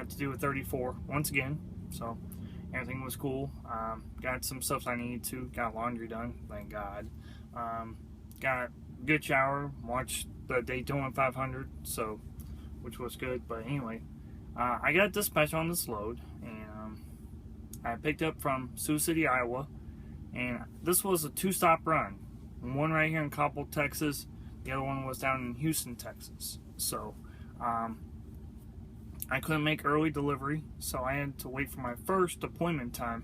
had to do a 34 once again, so everything was cool. Got some stuff I needed to. Got laundry done, thank God. Got a good shower. Watched the Daytona 500, so which was good. But anyway, I got dispatched on this load, and I picked up from Sioux City, Iowa, and this was a 2-stop run. One right here in Coppell, Texas. The other one was down in Houston, Texas. So I couldn't make early delivery, so I had to wait for my first appointment time,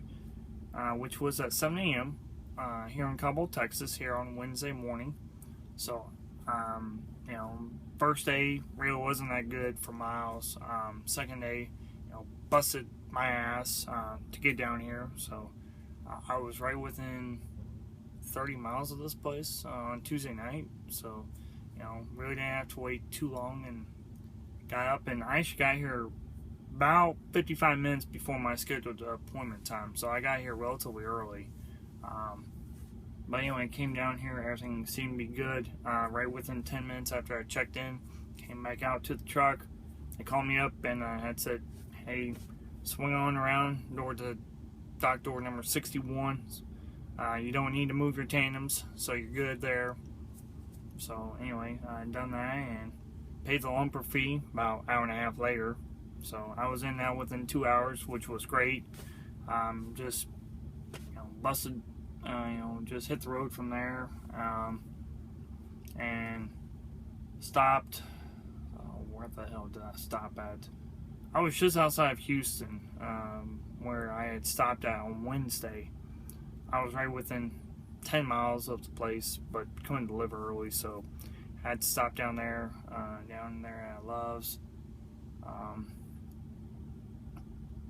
which was at 7 a.m. Here in Coppell, Texas, here on Wednesday morning. So, first day really wasn't that good for miles. Second day, busted my ass to get down here. So, I was right within 30 miles of this place on Tuesday night. So, really didn't have to wait too long, and got up, and I actually got here about 55 minutes before my scheduled appointment time. So I got here relatively early. But anyway, I came down here, everything seemed to be good. Right within 10 minutes after I checked in, came back out to the truck. They called me up and had said, hey, swing on around door to dock door number 61. You don't need to move your tandems, so you're good there. So anyway, I done that and paid the lumper fee about an hour and a half later. So I was in now within 2 hours, which was great. Just busted, just hit the road from there, and stopped. Where the hell did I stop at? I was just outside of Houston, where I had stopped at on Wednesday. I was right within 10 miles of the place, but couldn't deliver early, so had to stop down there at Love's.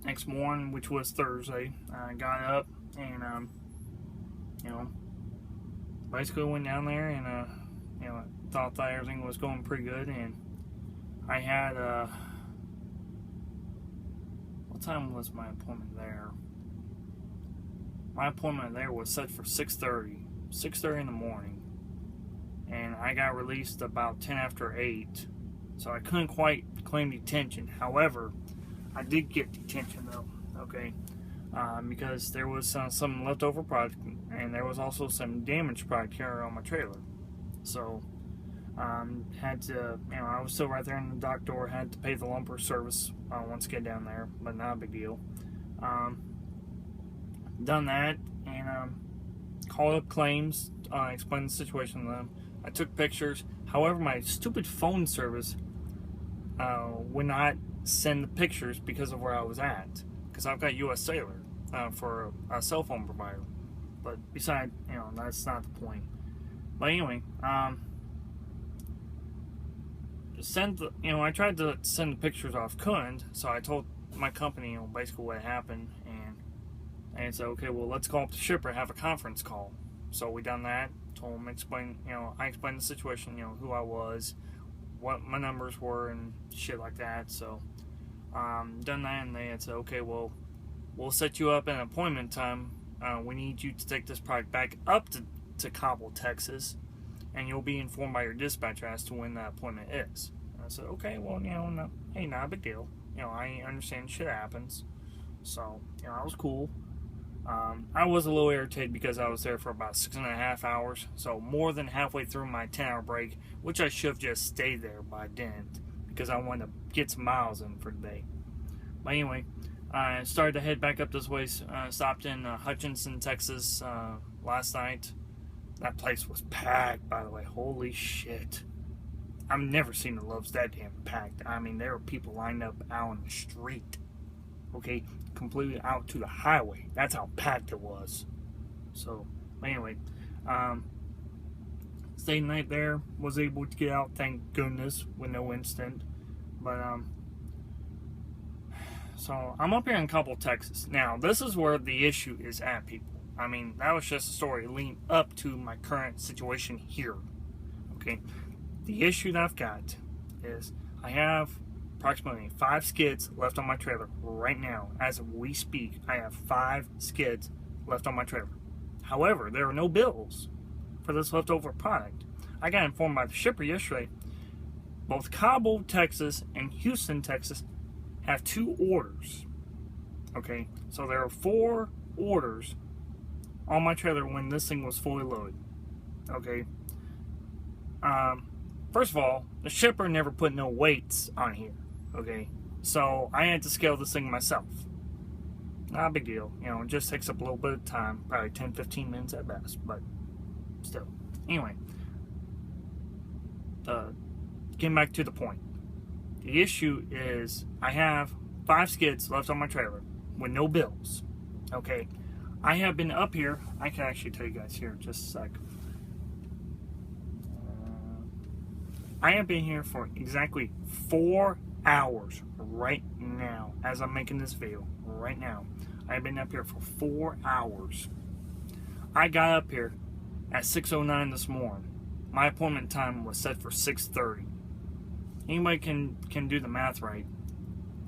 Next morning, which was Thursday, I got up and basically went down there and thought that everything was going pretty good, and I had what time was my appointment there? My appointment there was set for 6:30 in the morning, and I got released about 10 after 8, so I couldn't quite claim detention. However, I did get detention though, okay, because there was some leftover product, and there was also some damaged product here on my trailer. So had to, I was still right there in the dock door, had to pay the lumper service once I get down there, but not a big deal. Done that, and called up claims, explained the situation to them. I took pictures. However, my stupid phone service would not send the pictures because of where I was at, because I've got US Cellular for a cell phone provider. But besides, that's not the point. But anyway, I tried to send the pictures off, couldn't, so I told my company, basically what happened, and said, okay, well, let's call up the shipper, have a conference call. So we done that, told them, I explained the situation, who I was, what my numbers were, and shit like that. So, done that, and they had said, okay, well, we'll set you up an appointment time. We need you to take this product back up to Coppell, Texas, and you'll be informed by your dispatcher as to when that appointment is. And I said, okay, well, no, hey, not a big deal. I understand shit happens. So, I was cool. I was a little irritated because I was there for about 6.5 hours, so more than halfway through my 10-hour break, which I should have just stayed there, but I didn't, because I wanted to get some miles in for the day. But anyway, I started to head back up this way, stopped in Hutchinson, Texas last night. That place was packed, by the way. Holy shit. I've never seen the Loves that damn packed. I mean, there were people lined up out on the street. Okay, completely out to the highway. That's how packed it was. So, anyway, stayed the night there. Was able to get out, thank goodness, with no incident. But, so I'm up here in Coppell, Texas. Now, this is where the issue is at, people. I mean, that was just a story leading up to my current situation here. Okay, the issue that I've got is I have approximately 5 skids left on my trailer right now. As we speak, I have 5 skids left on my trailer. However, there are no bills for this leftover product. I got informed by the shipper yesterday, both Coppell, Texas and Houston, Texas have 2 orders. Okay, so there are 4 orders on my trailer when this thing was fully loaded. Okay. First of all, the shipper never put no weights on here. Okay, so I had to scale this thing myself. Not a big deal, you know. It just takes up a little bit of time, probably 10-15 minutes at best, but still. Anyway, getting back to the point. The issue is I have 5 skids left on my trailer with no bills. Okay, I have been up here. I can actually tell you guys here in just a sec. I have been here for exactly 4 hours right now as I'm making this video. Right now, I've been up here for 4 hours. I got up here at 6:09 this morning. My appointment time was set for 6:30. Anybody can do the math right.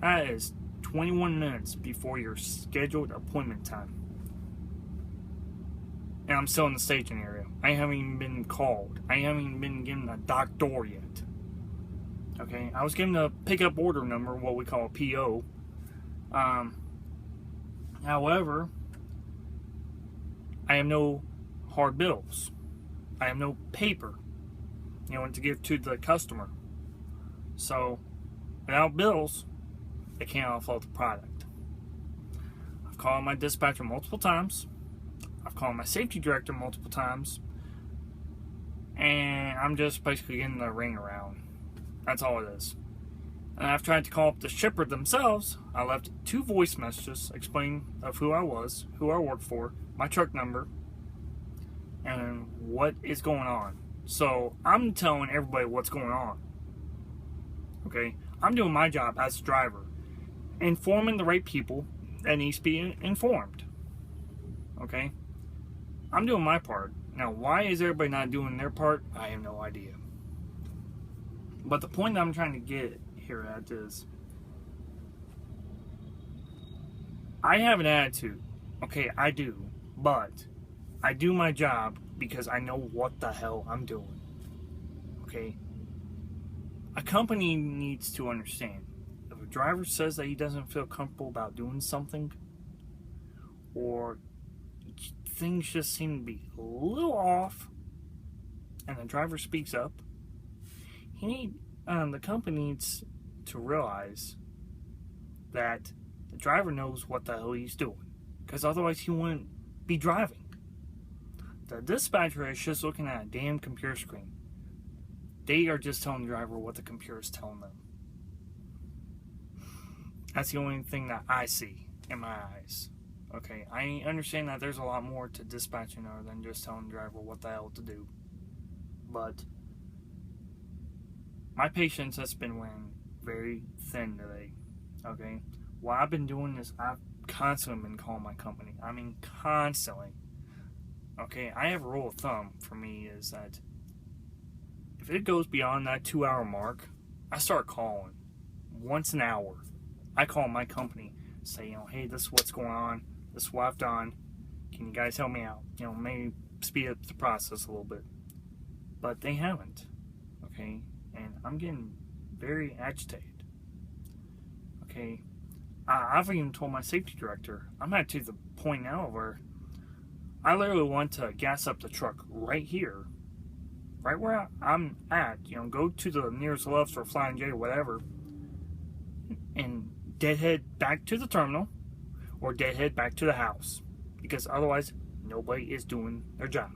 That is 21 minutes before your scheduled appointment time. And I'm still in the staging area. I haven't even been called. I haven't even been given a dock door yet. Okay, I was given a pickup order number, what we call a PO. However, I have no hard bills. I have no paper, you know, to give to the customer. So, without bills, they can't offload the product. I've called my dispatcher multiple times. I've called my safety director multiple times. And I'm just basically getting the ring around. That's all it is. And I've tried to call up the shipper themselves. I left 2 voice messages explaining of who I was, who I worked for, my truck number, and what is going on. So I'm telling everybody what's going on. Okay, I'm doing my job as a driver, informing the right people that needs to be informed. Okay, I'm doing my part. Now, why is everybody not doing their part? I have no idea. But the point that I'm trying to get here at is, I have an attitude. Okay, I do. But I do my job because I know what the hell I'm doing. Okay? A company needs to understand, if a driver says that he doesn't feel comfortable about doing something, or things just seem to be a little off, and the driver speaks up, the company needs to realize that the driver knows what the hell he's doing, because otherwise he wouldn't be driving. The dispatcher is just looking at a damn computer screen. They are just telling the driver what the computer is telling them. That's the only thing that I see in my eyes. Okay, I understand that there's a lot more to dispatching other than just telling the driver what the hell to do. But my patience has been wearing very thin today. Okay, while I've been doing this, I've constantly been calling my company. I mean, constantly. Okay, I have a rule of thumb for me is that if it goes beyond that 2-hour mark, I start calling once an hour. I call my company, say, hey, this is what's going on. This is what I've done. Can you guys help me out? Maybe speed up the process a little bit. But they haven't. Okay, and I'm getting very agitated. Okay, I've even told my safety director, I'm at to the point now where I literally want to gas up the truck right here, right where I'm at, go to the nearest Love's or Flying J or whatever, and deadhead back to the terminal or deadhead back to the house, because otherwise nobody is doing their job.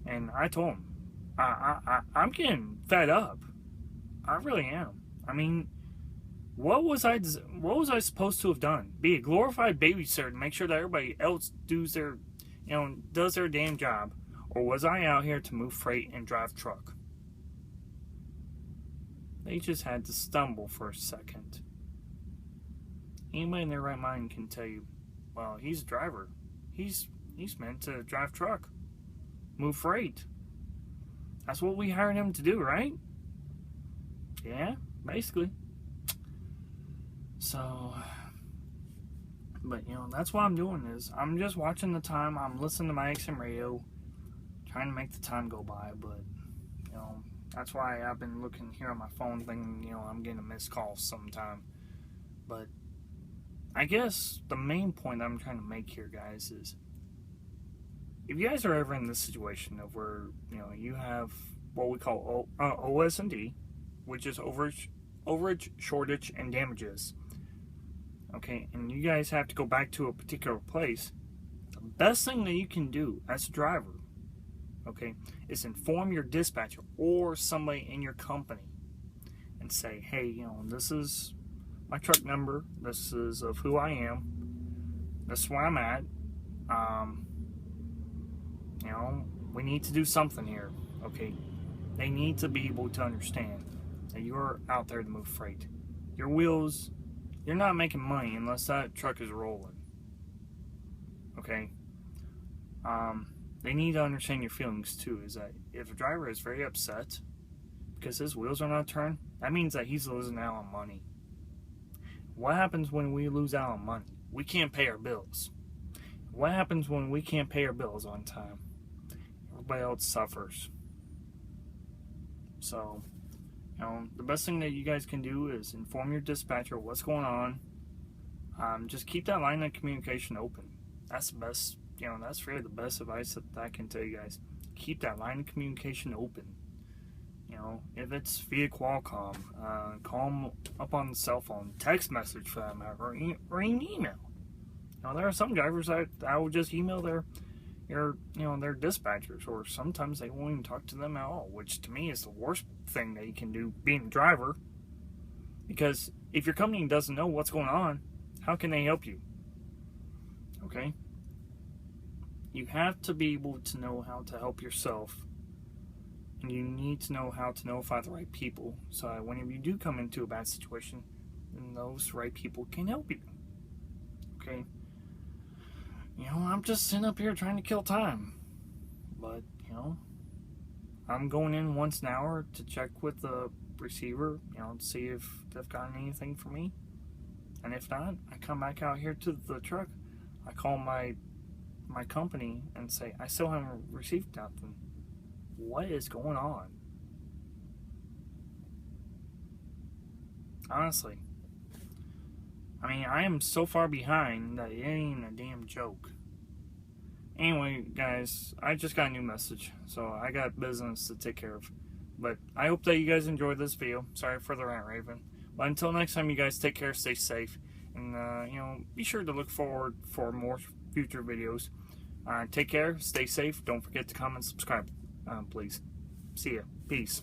And I told him, I'm getting fed up. I really am. I mean, what was I supposed to have done? Be a glorified babysitter to make sure that everybody else does their damn job, or was I out here to move freight and drive truck? They just had to stumble for a second. Anybody in their right mind can tell you, well, he's a driver. He's meant to drive truck, move freight. That's what we hired him to do, right? Yeah, basically. So, but that's what I'm doing is I'm just watching the time. I'm listening to my XM radio, trying to make the time go by. But That's why I've been looking here on my phone thinking, I'm getting a missed call sometime. But I guess the main point I'm trying to make here, guys, is if you guys are ever in this situation of where, you have what we call OS&D, which is overage, shortage, and damages. Okay, and you guys have to go back to a particular place. The best thing that you can do as a driver, okay, is inform your dispatcher or somebody in your company and say, hey, this is my truck number, this is of who I am, this is where I'm at, we need to do something here, okay? They need to be able to understand that you're out there to move freight. Your wheels, you're not making money unless that truck is rolling, okay? They need to understand your feelings too, is that if a driver is very upset because his wheels are not turned, that means that he's losing out on money. What happens when we lose out on money? We can't pay our bills. What happens when we can't pay our bills on time? Everybody else suffers. So, the best thing that you guys can do is inform your dispatcher what's going on. Just keep that line of communication open. That's the best, that's really the best advice that I can tell you guys. Keep that line of communication open. If it's via Qualcomm, call them up on the cell phone, text message for that matter, or an email. There are some drivers that I will just email their dispatchers, or sometimes they won't even talk to them at all, which to me is the worst thing that you can do being a driver. Because if your company doesn't know what's going on, how can they help you? Okay? You have to be able to know how to help yourself. And you need to know how to notify the right people, so that whenever you do come into a bad situation, then those right people can help you. Okay? I'm just sitting up here trying to kill time. But, I'm going in once an hour to check with the receiver, to see if they've gotten anything for me. And if not, I come back out here to the truck. I call my company and say, I still haven't received nothing. What is going on? Honestly. I am so far behind that it ain't a damn joke. Anyway, guys, I just got a new message, so I got business to take care of. But I hope that you guys enjoyed this video. Sorry for the rant, Raven. But until next time, you guys take care, stay safe, and be sure to look forward for more future videos. Take care, stay safe. Don't forget to comment, subscribe, please. See ya. Peace.